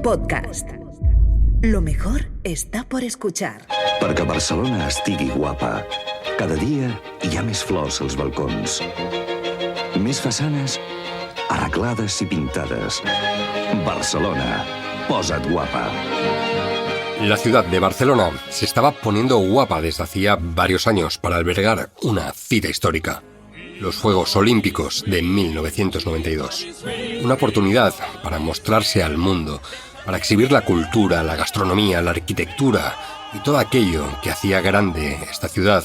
Podcast. Lo mejor està por escuchar. Perquè Barcelona estigui guapa, cada dia hi ha més flors als balcons. Més façanes arreglades i pintades. Barcelona, posa't guapa. La ciudad de Barcelona se estaba poniendo guapa desde hacía varios años para albergar una cita histórica. Los Juegos Olímpicos de 1992. Una oportunidad para mostrarse al mundo, para exhibir la cultura, la gastronomía, la arquitectura y todo aquello que hacía grande esta ciudad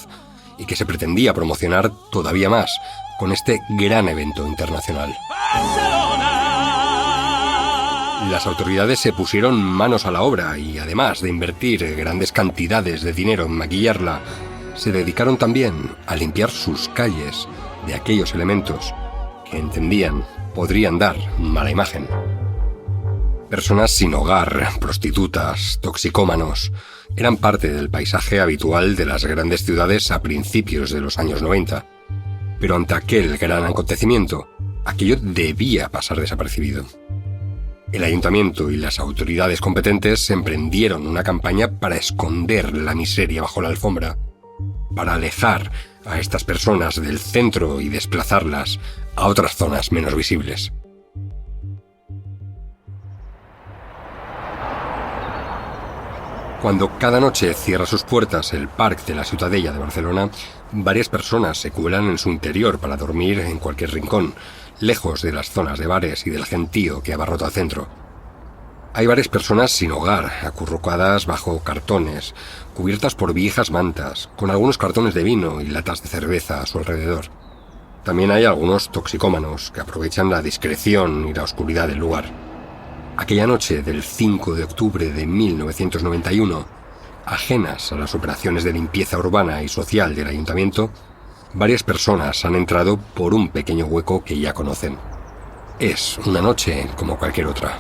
y que se pretendía promocionar todavía más con este gran evento internacional. Las autoridades se pusieron manos a la obra y, además de invertir grandes cantidades de dinero en maquillarla, se dedicaron también a limpiar sus calles de aquellos elementos que entendían podrían dar mala imagen. Personas sin hogar, prostitutas, toxicómanos, eran parte del paisaje habitual de las grandes ciudades a principios de los años 90. Pero ante aquel gran acontecimiento, aquello debía pasar desapercibido. El ayuntamiento y las autoridades competentes emprendieron una campaña para esconder la miseria bajo la alfombra, para alejar a estas personas del centro y desplazarlas a otras zonas menos visibles. Cuando cada noche cierra sus puertas el Parc de la Ciutadella de Barcelona, varias personas se cuelan en su interior para dormir en cualquier rincón, lejos de las zonas de bares y del gentío que abarrota el centro. Hay varias personas sin hogar, acurrucadas bajo cartones, cubiertas por viejas mantas, con algunos cartones de vino y latas de cerveza a su alrededor. También hay algunos toxicómanos que aprovechan la discreción y la oscuridad del lugar. Aquella noche del 5 de octubre de 1991, ajenas a las operaciones de limpieza urbana y social del ayuntamiento, varias personas han entrado por un pequeño hueco que ya conocen. Es una noche como cualquier otra.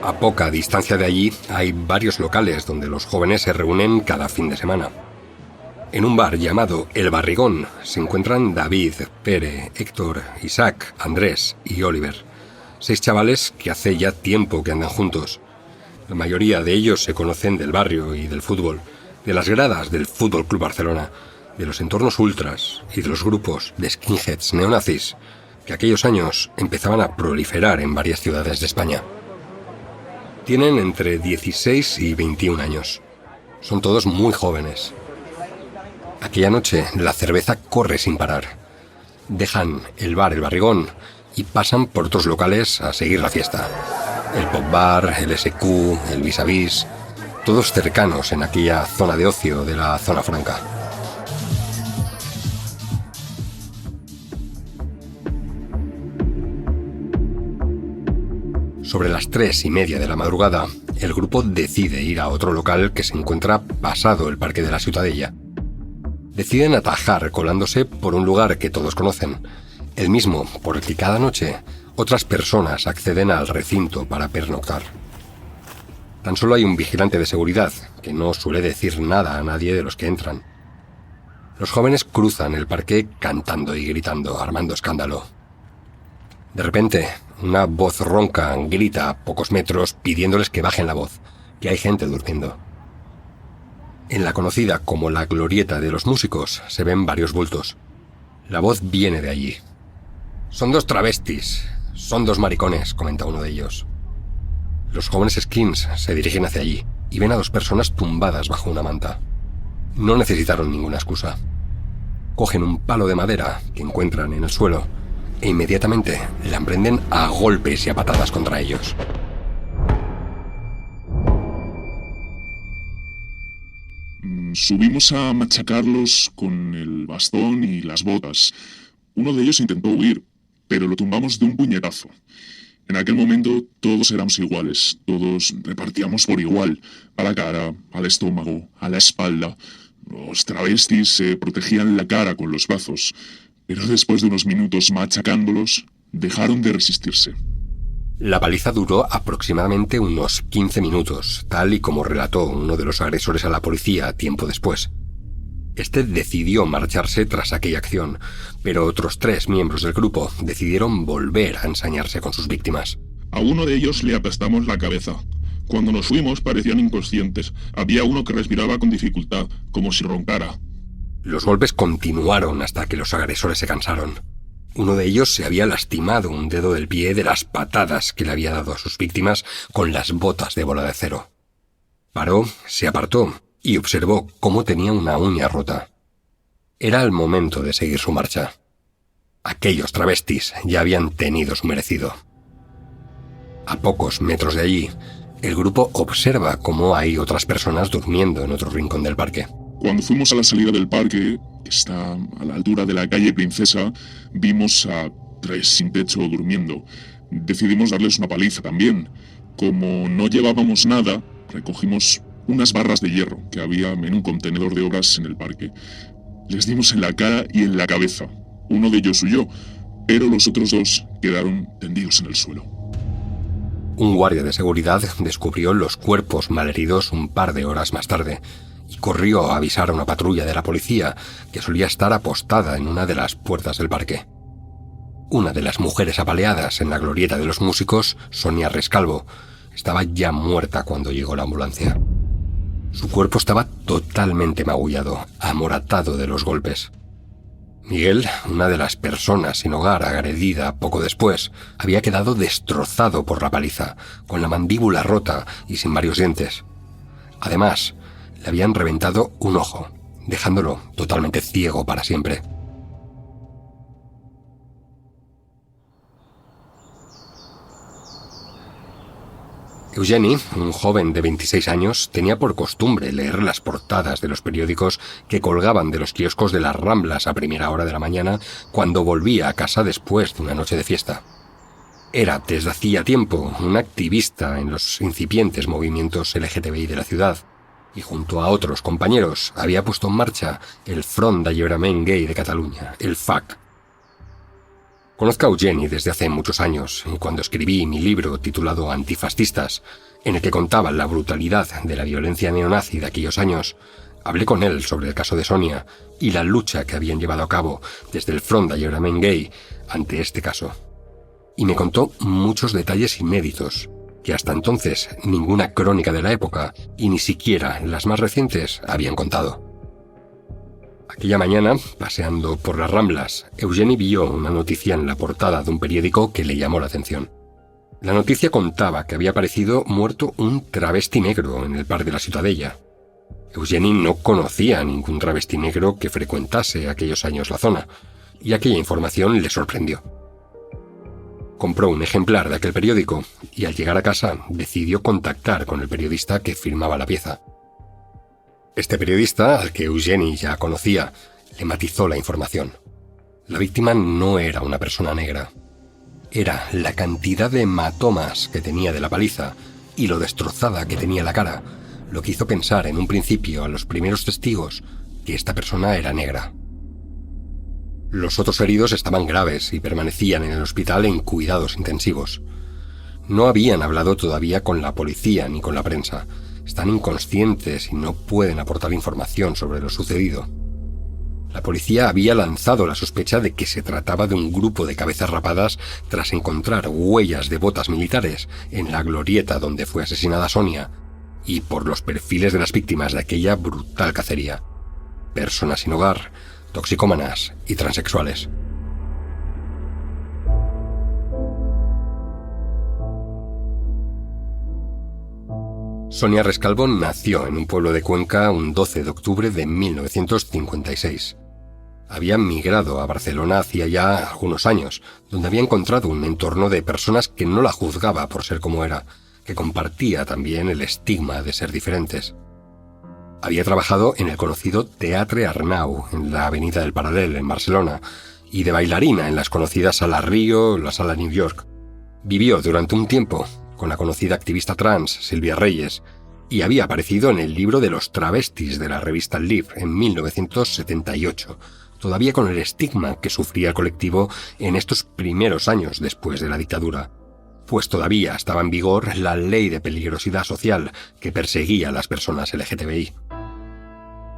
A poca distancia de allí hay varios locales donde los jóvenes se reúnen cada fin de semana. En un bar llamado El Barrigón se encuentran David, Pere, Héctor, Isaac, Andrés y Oliver. 6 chavales que hace ya tiempo que andan juntos. La mayoría de ellos se conocen del barrio y del fútbol, de las gradas del Fútbol Club Barcelona, de los entornos ultras y de los grupos de skinheads neonazis que aquellos años empezaban a proliferar en varias ciudades de España. Tienen entre 16 y 21 años. Son todos muy jóvenes. Aquella noche la cerveza corre sin parar. Dejan el bar El Barrigón y pasan por otros locales a seguir la fiesta. El Pop Bar, el SQ, el Vis a Vis, todos cercanos en aquella zona de ocio de la Zona Franca. Sobre las 3:30 de la madrugada, el grupo decide ir a otro local que se encuentra pasado el Parque de la Ciutadella. Deciden atajar colándose por un lugar que todos conocen, el mismo por el que cada noche otras personas acceden al recinto para pernoctar. Tan solo hay un vigilante de seguridad que no suele decir nada a nadie de los que entran. Los jóvenes cruzan el parque cantando y gritando, armando escándalo. De repente, una voz ronca grita a pocos metros pidiéndoles que bajen la voz, que hay gente durmiendo. En la conocida como la glorieta de los músicos se ven varios bultos. La voz viene de allí. Son 2 travestis, son 2 maricones, comenta uno de ellos. Los jóvenes skins se dirigen hacia allí y ven a 2 personas tumbadas bajo una manta. No necesitaron ninguna excusa. Cogen un palo de madera que encuentran en el suelo e inmediatamente la emprenden a golpes y a patadas contra ellos. Subimos a machacarlos con el bastón y las botas. Uno de ellos intentó huir, pero lo tumbamos de un puñetazo. En aquel momento todos éramos iguales, todos repartíamos por igual, a la cara, al estómago, a la espalda. Los travestis se protegían la cara con los brazos, pero después de unos minutos machacándolos, dejaron de resistirse. La paliza duró aproximadamente unos 15 minutos, tal y como relató uno de los agresores a la policía tiempo después. Este decidió marcharse tras aquella acción, pero otros 3 miembros del grupo decidieron volver a ensañarse con sus víctimas. A uno de ellos le aplastamos la cabeza. Cuando nos fuimos parecían inconscientes. Había uno que respiraba con dificultad, como si roncara. Los golpes continuaron hasta que los agresores se cansaron. Uno de ellos se había lastimado un dedo del pie de las patadas que le había dado a sus víctimas con las botas de bola de acero. Paró, se apartó y observó cómo tenía una uña rota. Era el momento de seguir su marcha. Aquellos travestis ya habían tenido su merecido. A pocos metros de allí, el grupo observa cómo hay otras personas durmiendo en otro rincón del parque. Cuando fuimos a la salida del parque, que está a la altura de la calle Princesa, vimos a 3 sin techo durmiendo. Decidimos darles una paliza también. Como no llevábamos nada, recogimos unas barras de hierro que había en un contenedor de obras en el parque. Les dimos en la cara y en la cabeza. Uno de ellos huyó, pero los otros 2 quedaron tendidos en el suelo. Un guardia de seguridad descubrió los cuerpos malheridos un par de horas más tarde y corrió a avisar a una patrulla de la policía que solía estar apostada en una de las puertas del parque. Una de las mujeres apaleadas en la glorieta de los músicos, Sonia Rescalvo, estaba ya muerta cuando llegó la ambulancia. Su cuerpo estaba totalmente magullado, amoratado de los golpes. Miguel, una de las personas sin hogar agredida poco después, había quedado destrozado por la paliza, con la mandíbula rota y sin varios dientes. Además, le habían reventado un ojo, dejándolo totalmente ciego para siempre. Eugeni, un joven de 26 años, tenía por costumbre leer las portadas de los periódicos que colgaban de los kioscos de las Ramblas a primera hora de la mañana cuando volvía a casa después de una noche de fiesta. Era, desde hacía tiempo, un activista en los incipientes movimientos LGTBI de la ciudad y junto a otros compañeros había puesto en marcha el Front d'Alliberament Gay de Cataluña, el FAC. Conozco a Eugeni desde hace muchos años, y cuando escribí mi libro titulado Antifascistas, en el que contaba la brutalidad de la violencia neonazi de aquellos años, hablé con él sobre el caso de Sonia y la lucha que habían llevado a cabo desde el Front d'Alliberament Gay ante este caso. Y me contó muchos detalles inéditos, que hasta entonces ninguna crónica de la época, y ni siquiera las más recientes, habían contado. Aquella mañana, paseando por las Ramblas, Eugeni vio una noticia en la portada de un periódico que le llamó la atención. La noticia contaba que había aparecido muerto un travesti negro en el Parc de la Ciutadella. Eugeni no conocía a ningún travesti negro que frecuentase aquellos años la zona, y aquella información le sorprendió. Compró un ejemplar de aquel periódico y al llegar a casa decidió contactar con el periodista que firmaba la pieza. Este periodista, al que Eugeni ya conocía, le matizó la información. La víctima no era una persona negra. Era la cantidad de hematomas que tenía de la paliza y lo destrozada que tenía la cara, lo que hizo pensar en un principio a los primeros testigos que esta persona era negra. Los otros heridos estaban graves y permanecían en el hospital en cuidados intensivos. No habían hablado todavía con la policía ni con la prensa. Están inconscientes y no pueden aportar información sobre lo sucedido. La policía había lanzado la sospecha de que se trataba de un grupo de cabezas rapadas tras encontrar huellas de botas militares en la glorieta donde fue asesinada Sonia y por los perfiles de las víctimas de aquella brutal cacería. Personas sin hogar, toxicómanas y transexuales. Sonia Rescalvo nació en un pueblo de Cuenca un 12 de octubre de 1956. Había migrado a Barcelona hacía ya algunos años, donde había encontrado un entorno de personas que no la juzgaba por ser como era, que compartía también el estigma de ser diferentes. Había trabajado en el conocido Teatre Arnau, en la Avenida del Paral·lel, en Barcelona, y de bailarina en las conocidas Sala Río, la Sala New York. Vivió durante un tiempo con la conocida activista trans Silvia Reyes, y había aparecido en el libro de los travestis de la revista Liv en 1978, todavía con el estigma que sufría el colectivo en estos primeros años después de la dictadura, pues todavía estaba en vigor la ley de peligrosidad social que perseguía a las personas LGTBI.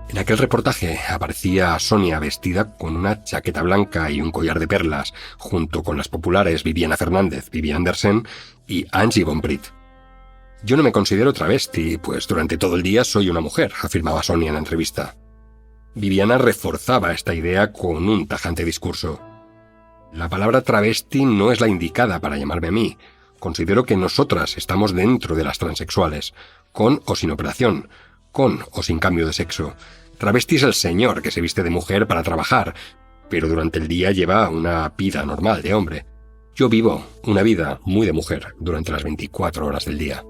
En aquel reportaje aparecía Sonia vestida con una chaqueta blanca y un collar de perlas, junto con las populares Viviana Fernández, Vivian Andersen y Angie Bonprit. «Yo no me considero travesti, pues durante todo el día soy una mujer», afirmaba Sonia en la entrevista. Viviana reforzaba esta idea con un tajante discurso. «La palabra travesti no es la indicada para llamarme a mí. Considero que nosotras estamos dentro de las transexuales, con o sin operación, con o sin cambio de sexo. Travesti es el señor que se viste de mujer para trabajar, pero durante el día lleva una vida normal de hombre. Yo vivo una vida muy de mujer durante las 24 horas del día».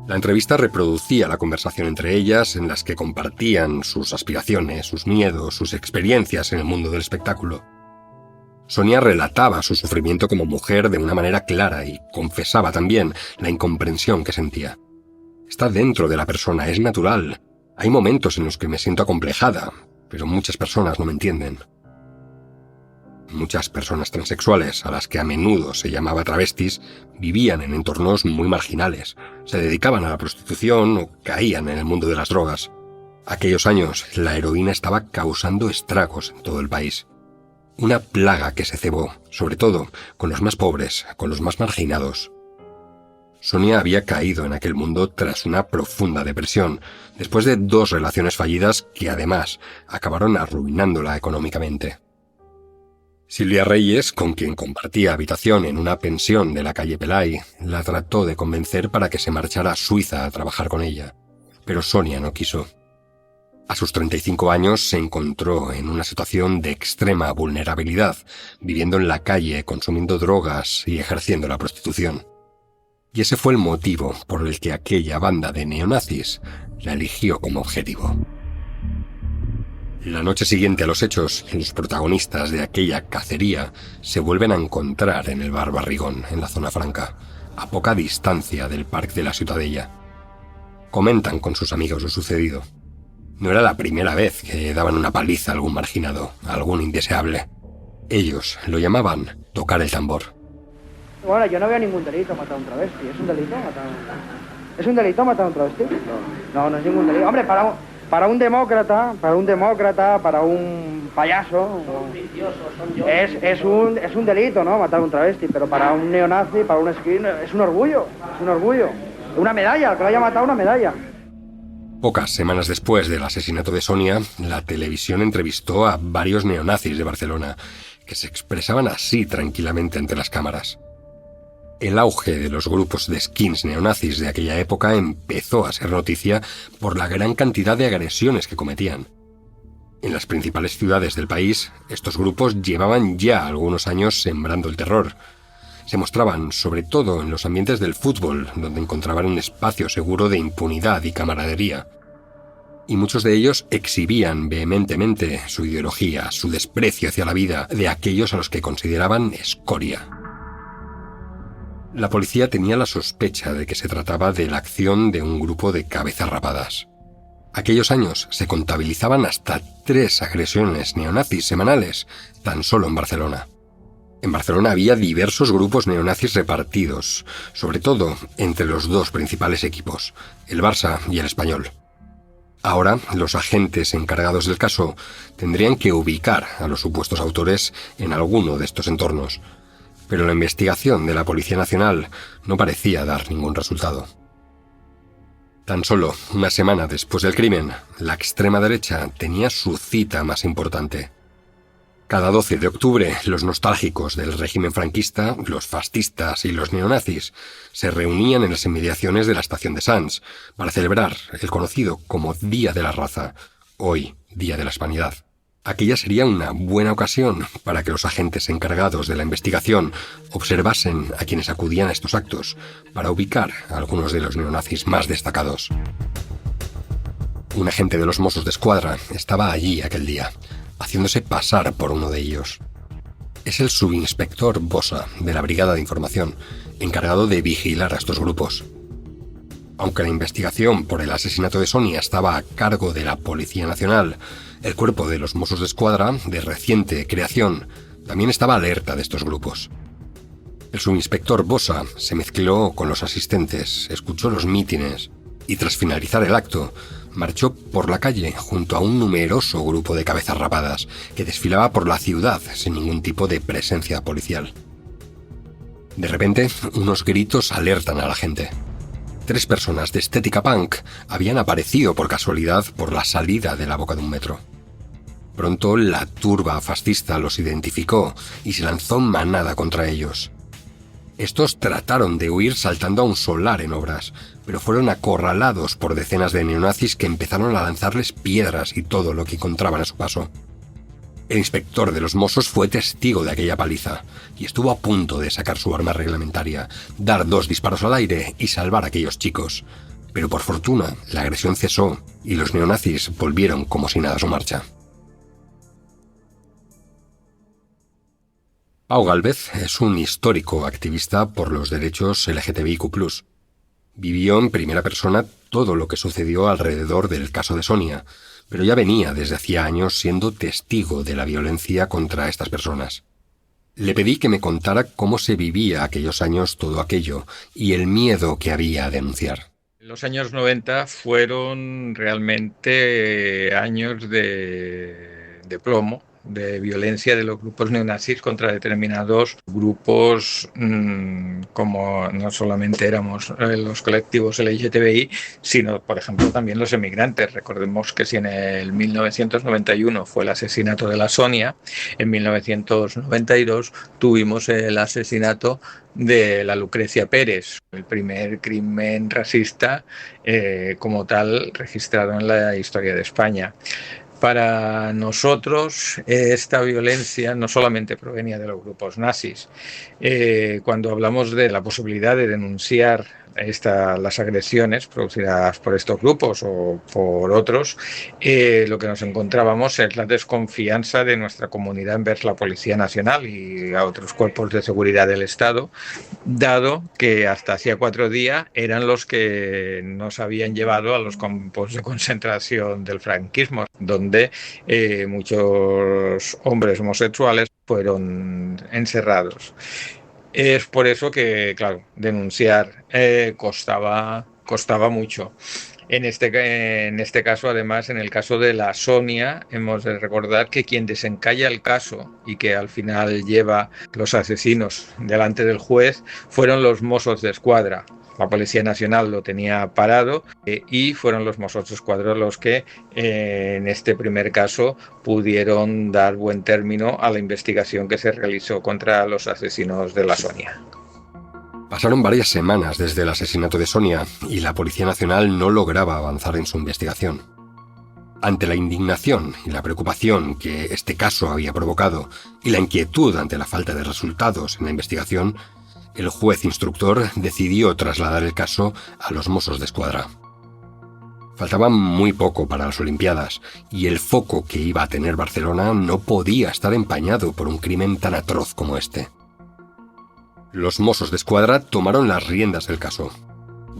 La entrevista reproducía la conversación entre ellas, en las que compartían sus aspiraciones, sus miedos, sus experiencias en el mundo del espectáculo. Sonia relataba su sufrimiento como mujer de una manera clara y confesaba también la incomprensión que sentía. «Está dentro de la persona, es natural. Hay momentos en los que me siento acomplejada, pero muchas personas no me entienden». Muchas personas transexuales, a las que a menudo se llamaba travestis, vivían en entornos muy marginales, se dedicaban a la prostitución o caían en el mundo de las drogas. Aquellos años, la heroína estaba causando estragos en todo el país. Una plaga que se cebó, sobre todo, con los más pobres, con los más marginados. Sonia había caído en aquel mundo tras una profunda depresión, después de 2 relaciones fallidas que además acabaron arruinándola económicamente. Silvia Reyes, con quien compartía habitación en una pensión de la calle Pelay, la trató de convencer para que se marchara a Suiza a trabajar con ella, pero Sonia no quiso. A sus 35 años se encontró en una situación de extrema vulnerabilidad, viviendo en la calle, consumiendo drogas y ejerciendo la prostitución. Y ese fue el motivo por el que aquella banda de neonazis la eligió como objetivo. La noche siguiente a los hechos, los protagonistas de aquella cacería se vuelven a encontrar en el bar Barrigón, en la zona franca, a poca distancia del Parc de la Ciutadella. Comentan con sus amigos lo sucedido. No era la primera vez que daban una paliza a algún marginado, a algún indeseable. Ellos lo llamaban tocar el tambor. Bueno, yo no veo ningún delito matar a un travesti. ¿Es un delito matar a un travesti? ¿Es un delito matar a un travesti? No es ningún delito. Hombre, para un demócrata, para un payaso, es un delito, ¿no? Matar a un travesti, pero para un neonazi, para un screen, es un orgullo. Una medalla, el que lo haya matado, una medalla. Pocas semanas después del asesinato de Sonia, la televisión entrevistó a varios neonazis de Barcelona, que se expresaban así tranquilamente ante las cámaras. El auge de los grupos de skins neonazis de aquella época empezó a ser noticia por la gran cantidad de agresiones que cometían. En las principales ciudades del país, estos grupos llevaban ya algunos años sembrando el terror. Se mostraban sobre todo en los ambientes del fútbol, donde encontraban un espacio seguro de impunidad y camaradería. Y muchos de ellos exhibían vehementemente su ideología, su desprecio hacia la vida de aquellos a los que consideraban escoria. La policía tenía la sospecha de que se trataba de la acción de un grupo de cabezas rapadas. Aquellos años se contabilizaban hasta 3 agresiones neonazis semanales, tan solo en Barcelona. En Barcelona había diversos grupos neonazis repartidos, sobre todo entre los 2 principales equipos, el Barça y el Español. Ahora, los agentes encargados del caso tendrían que ubicar a los supuestos autores en alguno de estos entornos, pero la investigación de la Policía Nacional no parecía dar ningún resultado. Tan solo una semana después del crimen, la extrema derecha tenía su cita más importante. Cada 12 de octubre, los nostálgicos del régimen franquista, los fascistas y los neonazis se reunían en las inmediaciones de la estación de Sants para celebrar el conocido como Día de la Raza, hoy Día de la Hispanidad. Aquella sería una buena ocasión para que los agentes encargados de la investigación observasen a quienes acudían a estos actos para ubicar a algunos de los neonazis más destacados. Un agente de los Mossos d'Esquadra estaba allí aquel día, haciéndose pasar por uno de ellos. Es el subinspector Bossa, de la Brigada de Información, encargado de vigilar a estos grupos. Aunque la investigación por el asesinato de Sonia estaba a cargo de la Policía Nacional, el cuerpo de los Mossos d'Esquadra, de reciente creación, también estaba alerta de estos grupos. El subinspector Bossa se mezcló con los asistentes, escuchó los mítines y tras finalizar el acto, marchó por la calle junto a un numeroso grupo de cabezas rapadas que desfilaba por la ciudad sin ningún tipo de presencia policial. De repente, unos gritos alertan a la gente. 3 personas de estética punk habían aparecido por casualidad por la salida de la boca de un metro. Pronto la turba fascista los identificó y se lanzó manada contra ellos. Estos trataron de huir saltando a un solar en obras, pero fueron acorralados por decenas de neonazis que empezaron a lanzarles piedras y todo lo que encontraban a su paso. El inspector de los Mossos fue testigo de aquella paliza y estuvo a punto de sacar su arma reglamentaria, dar 2 disparos al aire y salvar a aquellos chicos. Pero por fortuna, la agresión cesó y los neonazis volvieron como si nada a su marcha. Pau Gálvez es un histórico activista por los derechos LGTBIQ+. Vivió en primera persona todo lo que sucedió alrededor del caso de Sonia, pero ya venía desde hacía años siendo testigo de la violencia contra estas personas. Le pedí que me contara cómo se vivía aquellos años todo aquello y el miedo que había a denunciar. Los años 90 fueron realmente años de plomo, de violencia de los grupos neonazis contra determinados grupos, como no solamente éramos los colectivos LGTBI, sino, por ejemplo, también los emigrantes. Recordemos que si en el 1991 fue el asesinato de la Sonia, en 1992 tuvimos el asesinato de la Lucrecia Pérez, el primer crimen racista como tal registrado en la historia de España. Para nosotros esta violencia no solamente provenía de los grupos nazis. Cuando hablamos de la posibilidad de denunciar las agresiones producidas por estos grupos o por otros, lo que nos encontrábamos es la desconfianza de nuestra comunidad en ver la Policía Nacional y a otros cuerpos de seguridad del Estado, dado que hasta hacía 4 días eran los que nos habían llevado a los campos de concentración del franquismo, donde muchos hombres homosexuales fueron encerrados. Es por eso que, claro, denunciar costaba mucho. En este caso, además, en el caso de la Sonia, hemos de recordar que quien desencalla el caso y que al final lleva los asesinos delante del juez fueron los Mossos d'Esquadra. La Policía Nacional lo tenía parado y fueron los Mossos d'Esquadra los que en este primer caso pudieron dar buen término a la investigación que se realizó contra los asesinos de la Sonia. Pasaron varias semanas desde el asesinato de Sonia y la Policía Nacional no lograba avanzar en su investigación. Ante la indignación y la preocupación que este caso había provocado y la inquietud ante la falta de resultados en la investigación, el juez instructor decidió trasladar el caso a los Mossos d'Esquadra. Faltaba muy poco para las Olimpiadas y el foco que iba a tener Barcelona no podía estar empañado por un crimen tan atroz como este. Los Mossos d'Esquadra tomaron las riendas del caso.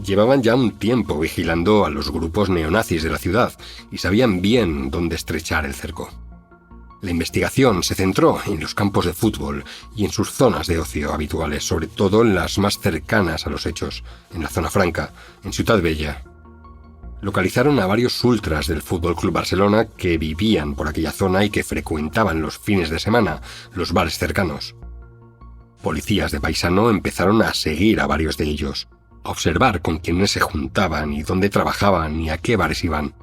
Llevaban ya un tiempo vigilando a los grupos neonazis de la ciudad y sabían bien dónde estrechar el cerco. La investigación se centró en los campos de fútbol y en sus zonas de ocio habituales, sobre todo en las más cercanas a los hechos, en la Zona Franca, en Ciutat Vella. Localizaron a varios ultras del Fútbol Club Barcelona que vivían por aquella zona y que frecuentaban los fines de semana los bares cercanos. Policías de paisano empezaron a seguir a varios de ellos, a observar con quiénes se juntaban y dónde trabajaban y a qué bares iban.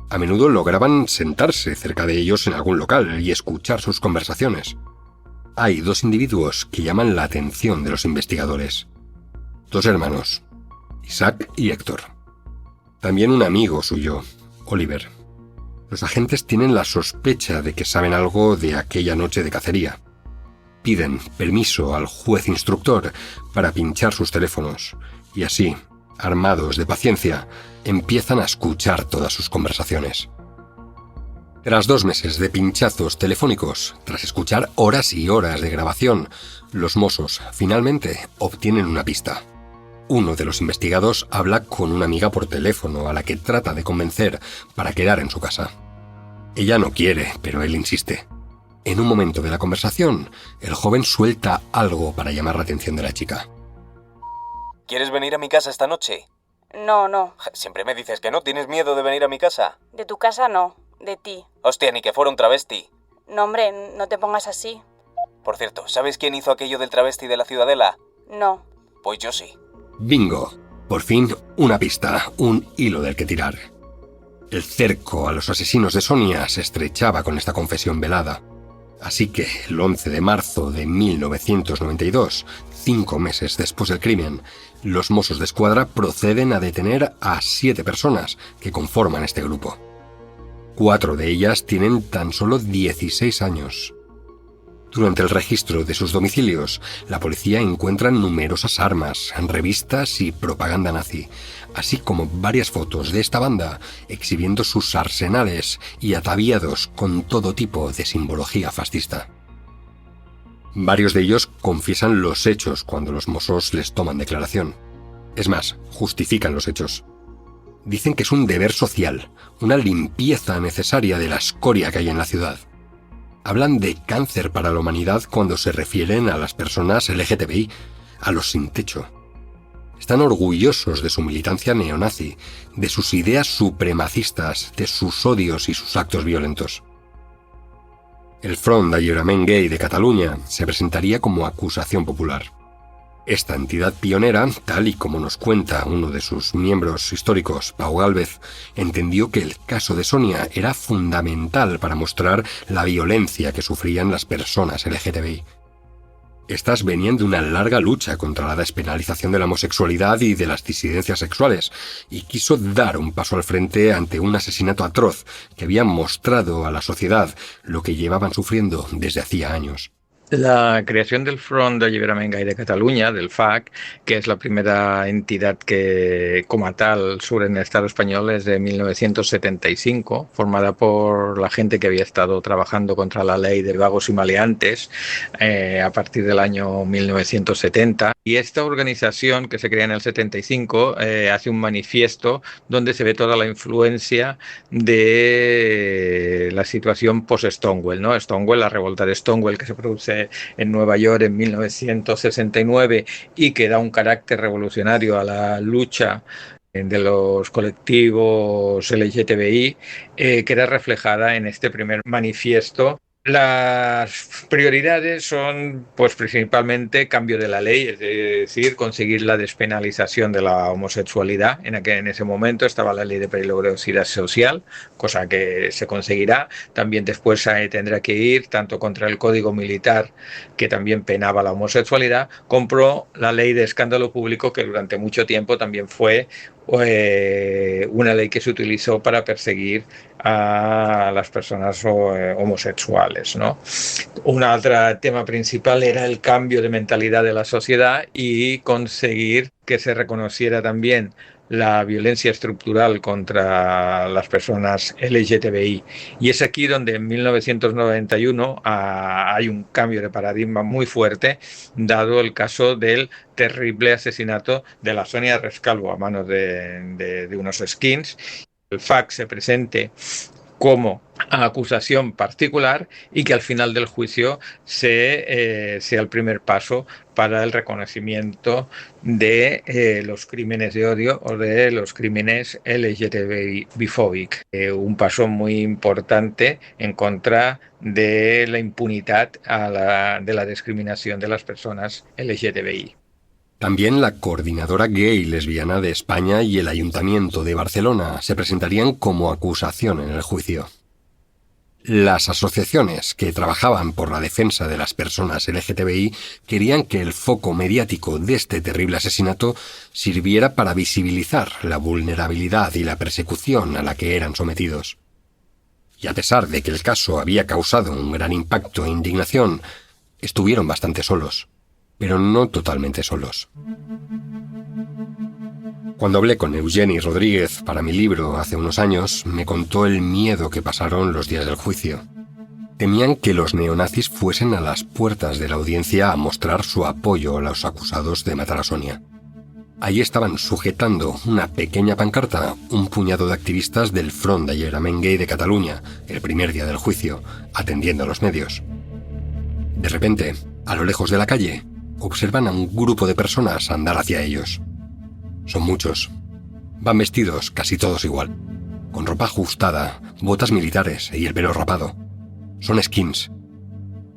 A menudo lograban sentarse cerca de ellos en algún local y escuchar sus conversaciones. Hay 2 individuos que llaman la atención de los investigadores. 2 hermanos, Isaac y Héctor. También un amigo suyo, Oliver. Los agentes tienen la sospecha de que saben algo de aquella noche de cacería. Piden permiso al juez instructor para pinchar sus teléfonos y así, armados de paciencia, empiezan a escuchar todas sus conversaciones. Tras 2 meses de pinchazos telefónicos, tras escuchar horas y horas de grabación, los Mossos finalmente obtienen una pista. Uno de los investigados habla con una amiga por teléfono a la que trata de convencer para quedar en su casa. Ella no quiere, pero él insiste. En un momento de la conversación, el joven suelta algo para llamar la atención de la chica. ¿Quieres venir a mi casa esta noche? No. Siempre me dices que no. ¿Tienes miedo de venir a mi casa? De tu casa no, de ti. Hostia, ni que fuera un travesti. No, hombre, no te pongas así. Por cierto, ¿sabes quién hizo aquello del travesti de la Ciudadela? No. Pues yo sí. Bingo. Por fin, una pista, un hilo del que tirar. El cerco a los asesinos de Sonia se estrechaba con esta confesión velada. Así que, el 11 de marzo de 1992, 5 meses después del crimen, los Mossos d'Esquadra proceden a detener a 7 personas que conforman este grupo. 4 de ellas tienen tan solo 16 años. Durante el registro de sus domicilios, la policía encuentra numerosas armas, revistas y propaganda nazi, así como varias fotos de esta banda exhibiendo sus arsenales y ataviados con todo tipo de simbología fascista. Varios de ellos confiesan los hechos cuando los Mossos les toman declaración. Es más, justifican los hechos. Dicen que es un deber social, una limpieza necesaria de la escoria que hay en la ciudad. Hablan de cáncer para la humanidad cuando se refieren a las personas LGTBI, a los sin techo. Están orgullosos de su militancia neonazi, de sus ideas supremacistas, de sus odios y sus actos violentos. El Front d'Alliberament Gay de Cataluña se presentaría como acusación popular. Esta entidad pionera, tal y como nos cuenta uno de sus miembros históricos, Pau Gálvez, entendió que el caso de Sonia era fundamental para mostrar la violencia que sufrían las personas LGTBI. Estas venían de una larga lucha contra la despenalización de la homosexualidad y de las disidencias sexuales, y quiso dar un paso al frente ante un asesinato atroz que había mostrado a la sociedad lo que llevaban sufriendo desde hacía años. La creación del Front d'Alliberament Gay de Cataluña, del FAC, que es la primera entidad que, como tal, surge en el Estado español, es de 1975, formada por la gente que había estado trabajando contra la ley de vagos y maleantes a partir del año 1970. Y esta organización, que se crea en el 75, hace un manifiesto donde se ve toda la influencia de la situación post-Stonewall, ¿no? Stonewall, la revolta de Stonewall que se produce en Nueva York en 1969 y que da un carácter revolucionario a la lucha de los colectivos LGTBI, queda reflejada en este primer manifiesto. Las prioridades son, pues, principalmente cambio de la ley, es decir, conseguir la despenalización de la homosexualidad. En ese momento estaba la ley de peligrosidad social, cosa que se conseguirá. También después tendrá que ir tanto contra el Código Militar, que también penaba la homosexualidad, como la ley de escándalo público, que durante mucho tiempo también fue una ley que se utilizó para perseguir a las personas homosexuales, ¿no? Un otro tema principal era el cambio de mentalidad de la sociedad y conseguir que se reconociera también la violencia estructural contra las personas LGTBI. Y es aquí donde en 1991 hay un cambio de paradigma muy fuerte, dado el caso del terrible asesinato de la Sonia Rescalvo a manos de unos skins. El FAC se presente como acusación particular y que al final del juicio sea el primer paso para el reconocimiento de los crímenes de odio o de los crímenes LGTBI-bifóbicos. Un paso muy importante en contra de la impunidad de la discriminación de las personas LGTBI. También la Coordinadora Gay y Lesbiana de España y el Ayuntamiento de Barcelona se presentarían como acusación en el juicio. Las asociaciones que trabajaban por la defensa de las personas LGTBI querían que el foco mediático de este terrible asesinato sirviera para visibilizar la vulnerabilidad y la persecución a la que eran sometidos. Y a pesar de que el caso había causado un gran impacto e indignación, estuvieron bastante solos, pero no totalmente solos. Cuando hablé con Eugeni Rodríguez para mi libro hace unos años, me contó el miedo que pasaron los días del juicio. Temían que los neonazis fuesen a las puertas de la audiencia a mostrar su apoyo a los acusados de matar a Sonia. Allí estaban sujetando una pequeña pancarta un puñado de activistas del Front d'Alliberament Gay de Cataluña, el primer día del juicio, atendiendo a los medios. De repente, a lo lejos de la calle, observan a un grupo de personas andar hacia ellos. Son muchos. Van vestidos casi todos igual, con ropa ajustada, botas militares y el pelo rapado. Son skins.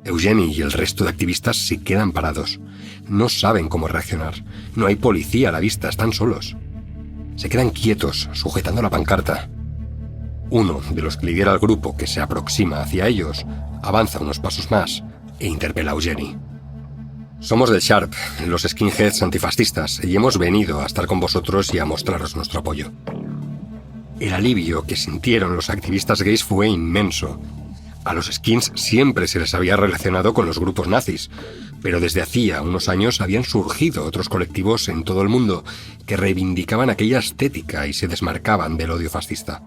Eugeni y el resto de activistas se quedan parados. No saben cómo reaccionar. No hay policía a la vista, están solos. Se quedan quietos, sujetando la pancarta. Uno de los que lidera el grupo, que se aproxima hacia ellos, avanza unos pasos más e interpela a Eugeni. Somos del Sharp, los skinheads antifascistas, y hemos venido a estar con vosotros y a mostraros nuestro apoyo. El alivio que sintieron los activistas gays fue inmenso. A los skins siempre se les había relacionado con los grupos nazis, pero desde hacía unos años habían surgido otros colectivos en todo el mundo que reivindicaban aquella estética y se desmarcaban del odio fascista.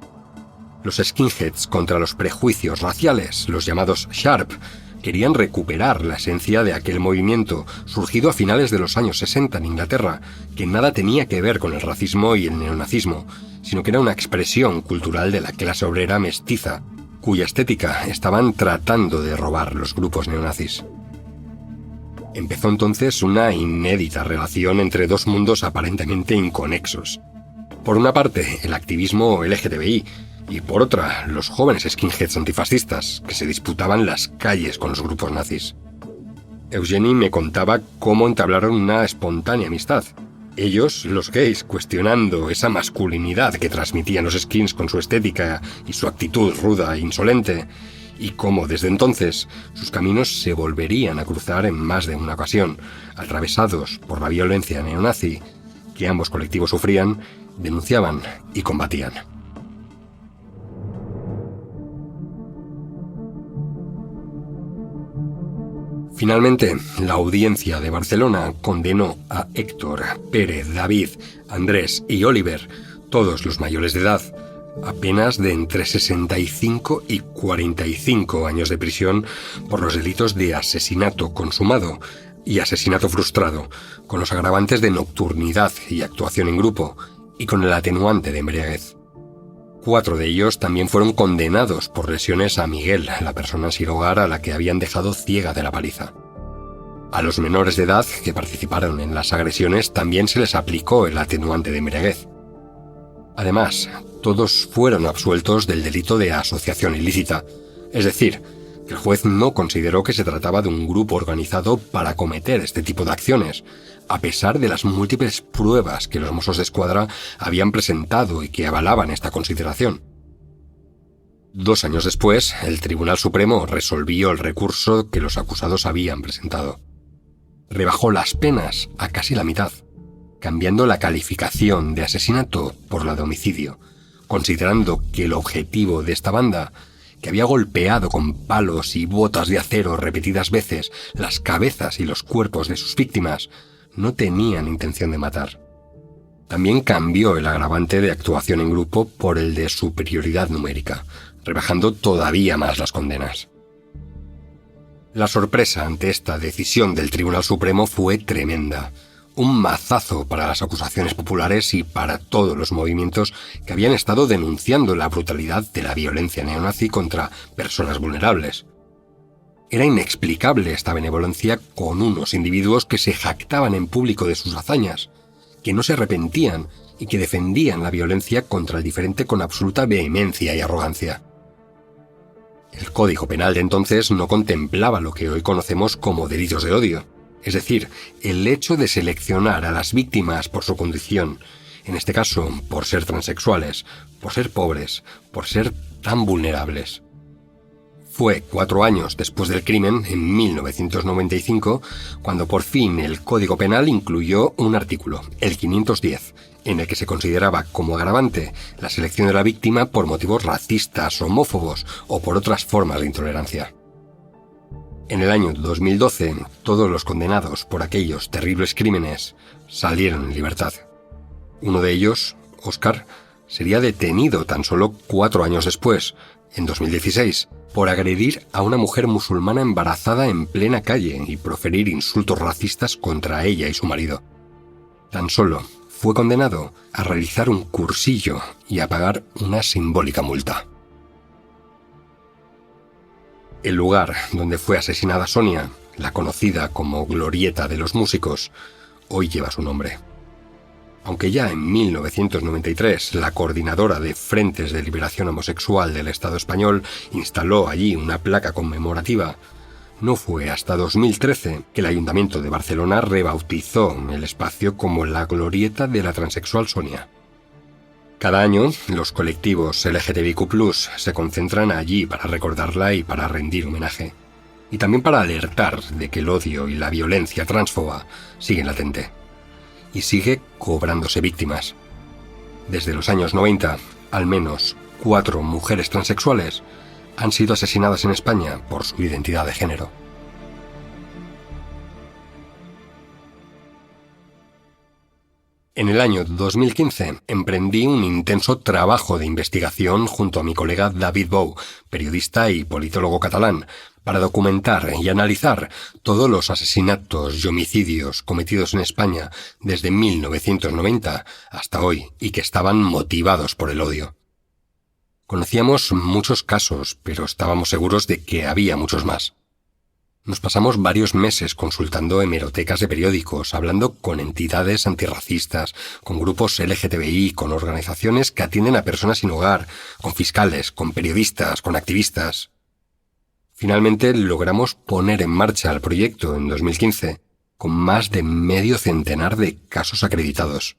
Los skinheads contra los prejuicios raciales, los llamados Sharp, querían recuperar la esencia de aquel movimiento surgido a finales de los años 60 en Inglaterra, que nada tenía que ver con el racismo y el neonazismo, sino que era una expresión cultural de la clase obrera mestiza, cuya estética estaban tratando de robar los grupos neonazis. Empezó entonces una inédita relación entre dos mundos aparentemente inconexos. Por una parte, el activismo LGTBI, y por otra, los jóvenes skinheads antifascistas que se disputaban las calles con los grupos nazis. Eugeni me contaba cómo entablaron una espontánea amistad. Ellos, los gays, cuestionando esa masculinidad que transmitían los skins con su estética y su actitud ruda e insolente, y cómo desde entonces sus caminos se volverían a cruzar en más de una ocasión, atravesados por la violencia neonazi que ambos colectivos sufrían, denunciaban y combatían. Finalmente, la audiencia de Barcelona condenó a Héctor, Pere, David, Andrés y Oliver, todos los mayores de edad, a penas de entre 65 y 45 años de prisión por los delitos de asesinato consumado y asesinato frustrado, con los agravantes de nocturnidad y actuación en grupo, y con el atenuante de embriaguez. 4 de ellos también fueron condenados por lesiones a Miguel, la persona sin hogar a la que habían dejado ciega de la paliza. A los menores de edad que participaron en las agresiones también se les aplicó el atenuante de embriaguez. Además, todos fueron absueltos del delito de asociación ilícita, es decir, que el juez no consideró que se trataba de un grupo organizado para cometer este tipo de acciones, a pesar de las múltiples pruebas que los Mossos d'Esquadra habían presentado y que avalaban esta consideración. 2 años después, el Tribunal Supremo resolvió el recurso que los acusados habían presentado. Rebajó las penas a casi la mitad, cambiando la calificación de asesinato por la de homicidio, considerando que el objetivo de esta banda, que había golpeado con palos y botas de acero repetidas veces las cabezas y los cuerpos de sus víctimas, no tenían intención de matar. También cambió el agravante de actuación en grupo por el de superioridad numérica, rebajando todavía más las condenas. La sorpresa ante esta decisión del Tribunal Supremo fue tremenda. Un mazazo para las acusaciones populares y para todos los movimientos que habían estado denunciando la brutalidad de la violencia neonazi contra personas vulnerables. Era inexplicable esta benevolencia con unos individuos que se jactaban en público de sus hazañas, que no se arrepentían y que defendían la violencia contra el diferente con absoluta vehemencia y arrogancia. El Código Penal de entonces no contemplaba lo que hoy conocemos como delitos de odio, es decir, el hecho de seleccionar a las víctimas por su condición, en este caso por ser transexuales, por ser pobres, por ser tan vulnerables. Fue 4 años después del crimen, en 1995, cuando por fin el Código Penal incluyó un artículo, el 510, en el que se consideraba como agravante la selección de la víctima por motivos racistas, homófobos o por otras formas de intolerancia. En el año 2012, todos los condenados por aquellos terribles crímenes salieron en libertad. Uno de ellos, Óscar, sería detenido tan solo 4 años después, en 2016, por agredir a una mujer musulmana embarazada en plena calle y proferir insultos racistas contra ella y su marido. Tan solo fue condenado a realizar un cursillo y a pagar una simbólica multa. El lugar donde fue asesinada Sonia, la conocida como Glorieta de los Músicos, hoy lleva su nombre. Aunque ya en 1993 la coordinadora de Frentes de Liberación Homosexual del Estado español instaló allí una placa conmemorativa, no fue hasta 2013 que el Ayuntamiento de Barcelona rebautizó el espacio como la Glorieta de la Transexual Sonia. Cada año, los colectivos LGTBIQ+ se concentran allí para recordarla y para rendir homenaje. Y también para alertar de que el odio y la violencia transfoba siguen latente. Y sigue cobrándose víctimas. Desde los años 90, al menos 4 mujeres transexuales han sido asesinadas en España por su identidad de género. En el año 2015 emprendí un intenso trabajo de investigación junto a mi colega David Bou, periodista y politólogo catalán, para documentar y analizar todos los asesinatos y homicidios cometidos en España desde 1990 hasta hoy y que estaban motivados por el odio. Conocíamos muchos casos, pero estábamos seguros de que había muchos más. Nos pasamos varios meses consultando hemerotecas de periódicos, hablando con entidades antirracistas, con grupos LGTBI, con organizaciones que atienden a personas sin hogar, con fiscales, con periodistas, con activistas. Finalmente logramos poner en marcha el proyecto en 2015, con más de medio centenar de casos acreditados.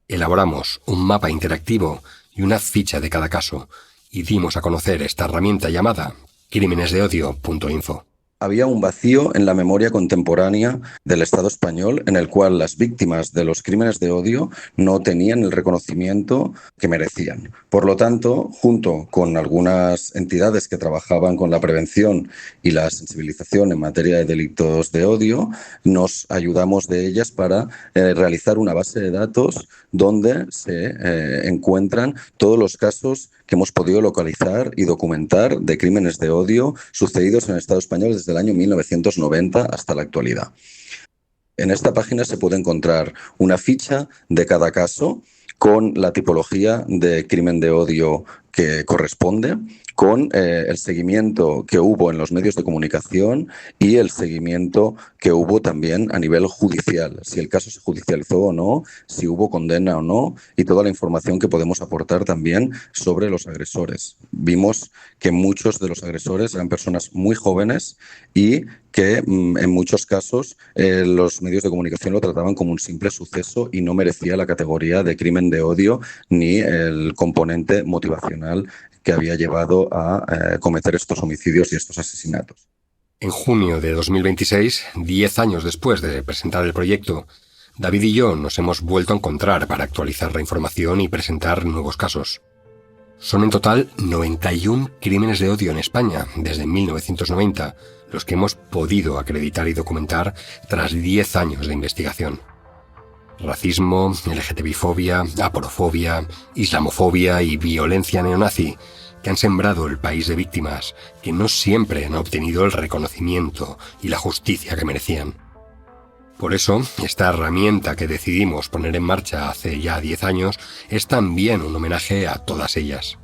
Elaboramos un mapa interactivo y una ficha de cada caso, y dimos a conocer esta herramienta llamada crímenesdeodio.info. Había un vacío en la memoria contemporánea del Estado español en el cual las víctimas de los crímenes de odio no tenían el reconocimiento que merecían. Por lo tanto, junto con algunas entidades que trabajaban con la prevención y la sensibilización en materia de delitos de odio, nos ayudamos de ellas para realizar una base de datos donde se encuentran todos los casos que hemos podido localizar y documentar de crímenes de odio sucedidos en el Estado español desde el año 1990 hasta la actualidad. En esta página se puede encontrar una ficha de cada caso con la tipología de crimen de odio que corresponde, con el seguimiento que hubo en los medios de comunicación y el seguimiento que hubo también a nivel judicial, si el caso se judicializó o no, si hubo condena o no, y toda la información que podemos aportar también sobre los agresores. Vimos que muchos de los agresores eran personas muy jóvenes y que en muchos casos los medios de comunicación lo trataban como un simple suceso y no merecía la categoría de crimen de odio ni el componente motivacional que había llevado a cometer estos homicidios y estos asesinatos. En junio de 2026, 10 años después de presentar el proyecto, David y yo nos hemos vuelto a encontrar para actualizar la información y presentar nuevos casos. Son en total 91 crímenes de odio en España desde 1990, los que hemos podido acreditar y documentar tras 10 años de investigación. Racismo, LGTBI-fobia, aporofobia, islamofobia y violencia neonazi, que han sembrado el país de víctimas que no siempre han obtenido el reconocimiento y la justicia que merecían. Por eso, esta herramienta que decidimos poner en marcha hace ya 10 años es también un homenaje a todas ellas.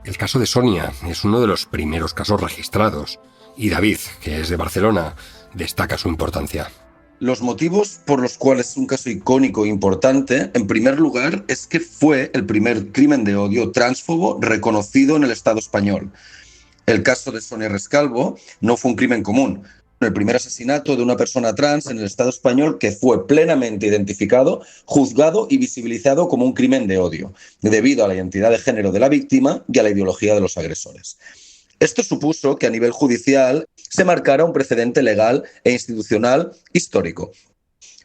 El caso de Sonia es uno de los primeros casos registrados, y David, que es de Barcelona, destaca su importancia. Los motivos por los cuales es un caso icónico e importante, en primer lugar, es que fue el primer crimen de odio transfobo reconocido en el Estado español. El caso de Sonia Rescalvo no fue un crimen común. El primer asesinato de una persona trans en el Estado español que fue plenamente identificado, juzgado y visibilizado como un crimen de odio, debido a la identidad de género de la víctima y a la ideología de los agresores. Esto supuso que a nivel judicial se marcara un precedente legal e institucional histórico.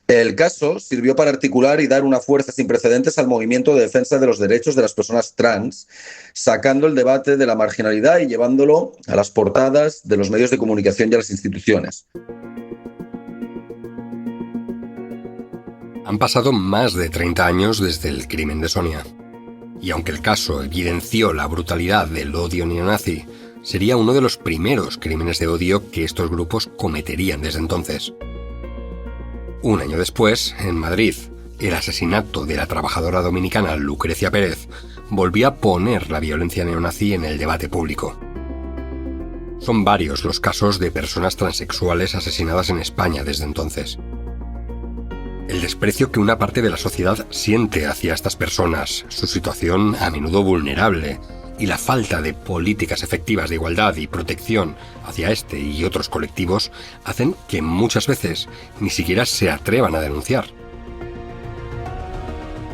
El caso sirvió para articular y dar una fuerza sin precedentes al movimiento de defensa de los derechos de las personas trans, sacando el debate de la marginalidad y llevándolo a las portadas de los medios de comunicación y a las instituciones. Han pasado más de 30 años desde el crimen de Sonia. Y aunque el caso evidenció la brutalidad del odio neonazi, sería uno de los primeros crímenes de odio que estos grupos cometerían desde entonces. Un año después, en Madrid, el asesinato de la trabajadora dominicana Lucrecia Pérez volvió a poner la violencia neonazi en el debate público. Son varios los casos de personas transexuales asesinadas en España desde entonces. El desprecio que una parte de la sociedad siente hacia estas personas, su situación a menudo vulnerable, y la falta de políticas efectivas de igualdad y protección hacia este y otros colectivos hacen que muchas veces ni siquiera se atrevan a denunciar.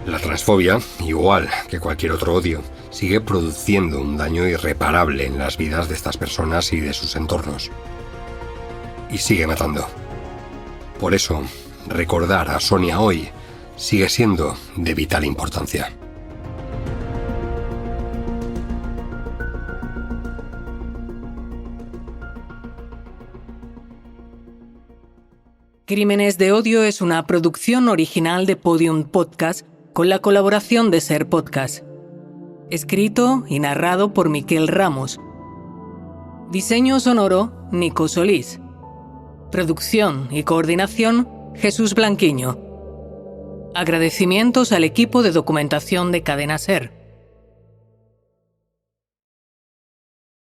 La transfobia, igual que cualquier otro odio, sigue produciendo un daño irreparable en las vidas de estas personas y de sus entornos. Y sigue matando. Por eso, recordar a Sonia hoy sigue siendo de vital importancia. Crímenes de Odio es una producción original de Podium Podcast con la colaboración de Ser Podcast. Escrito y narrado por Miquel Ramos. Diseño sonoro, Nico Solís. Producción y coordinación, Jesús Blanquiño. Agradecimientos al equipo de documentación de Cadena Ser.